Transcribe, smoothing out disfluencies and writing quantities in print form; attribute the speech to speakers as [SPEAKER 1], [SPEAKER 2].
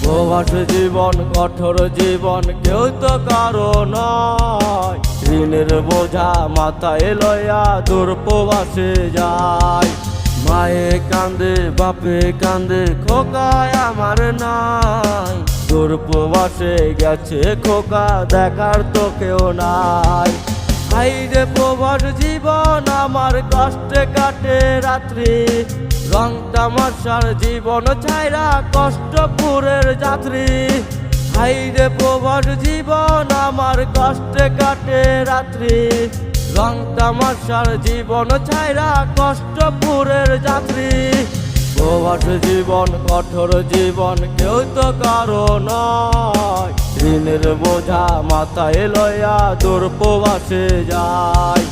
[SPEAKER 1] প্রবাস জীবন কঠোর জীবন, কেউ তো কারো নয়। ঋণের বোঝা মাথায় লইয়া দূর প্রবাসে যায়। মায়ে কান্দে বাপে কান্দে, খোকায় আমার নাই। দূর প্রবাসে গেছে খোকা, দেখার তো কেউ নাই। হাইরে প্রবাস জীবন আমার, কষ্টে কাটে রাত্রি। রং তামাশার জীবন ছাইরা কষ্টপুরের যাত্রী। হাইরে প্রবাস জীবন আমার, কষ্টে কাটে রাত্রি। রং তামাশার জীবন ছাইরা কষ্টপুরের যাত্রী। প্রবাস জীবন কঠোর জীবন, কেউ তো কারো নয়। ঋণের বোঝা মাথায় লইয়া দূর প্রবাসে যায়।